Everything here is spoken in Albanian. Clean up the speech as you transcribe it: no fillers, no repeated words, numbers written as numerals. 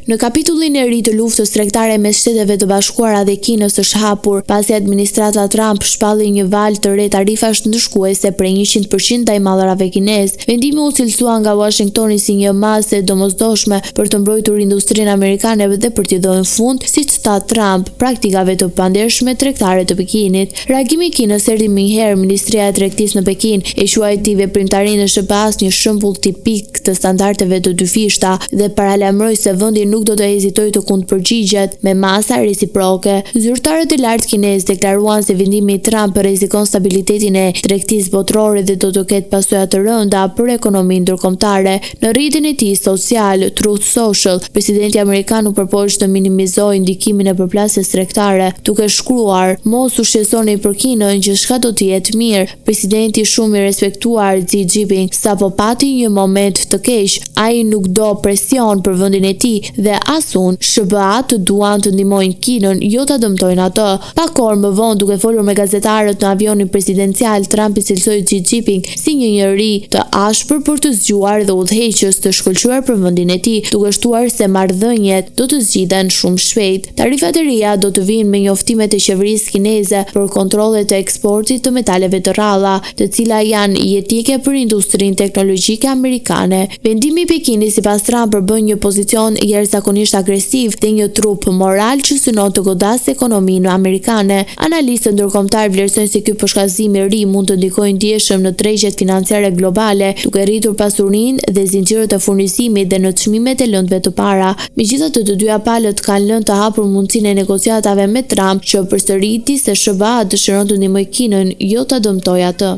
Në kapitullin e ri të luftës tregtare mes Shteteve të Bashkuara dhe Kinës është hapur pasi administrata Trump shpalli një valë të re tarifash ndëshkuese prej 100% ndaj mallrave kinez. Vendimi u cilësua nga Washingtoni si një masë e domosdoshme për të mbrojtur industrinë amerikane dhe për t'i dhënë fund, siç tha Trump, praktikave të pandershme tregtare të Pekinit. Reagimi i Kinës erdhi më njëherë Ministria e Tregtisë në Pekin e quajti veprimtarinë e SBA-s një shembull tipik të standardeve të dyfishta dhe paralajmëroi se vendi nuk do të hezitojë të kundërpërgjigjet me masa reciproke. Zyrtarët e lartë kinezë deklaruan se vendimi i Trump rrezikon stabilitetin e tregtisë botërore dhe do të ketë pasoja të rënda për ekonominë ndërkombëtare. Në rrjetin e tij social, Truth Social, presidenti amerikan u përpoq të minimizojë ndikimin e përplasjes tregtare, duke shkruar: "Mos u shqetësoni për Kinën, gjithçka do të jetë mirë." Presidenti shumë i respektuar Xi Jinping sapo pati një moment të keq, ai nuk do presion për vendin e tij dhe as unë. SBA të duan të ndihmojnë Kinën, jo ta dëmtojnë atë. Pak orë më vonë, duke folur me gazetarët në avionin presidencial, Trump i cilësoi Xi Jinping si një njeri të ashpër për të zgjuar dhe udhëheqës të shkëlqyer për vendin e tij, duke shtuar se marrëdhëniet do të zgjidhen shumë shpejt. Tarifat e reja do të vinë me njoftimet e qeverisë kineze për kontrollet e eksportit të metaleve të rralla, të cilat janë jetike për industrinë teknologjike amerikane. Vendimi i Pekinit sipas Trump përbën një pozicion jashtëzakonisht agresiv dhe një trup moral që synon të godasë ekonominë amerikane. Analistët ndërkombëtar vlerësojnë se ky përshkallëzim i ri mund të ndikojë ndjeshëm në tregjet financiare globale, duke rritur pasurinë dhe zinxhirët e furnizimit dhe në çmimet e lëndëve të para. Megjithatë, të dyja palët kanë lënë të hapur mundësinë e negociatave me Trump, që përsëriti se SBA dëshiron të ndihmojë Kinën, jo ta dëmtojë atë.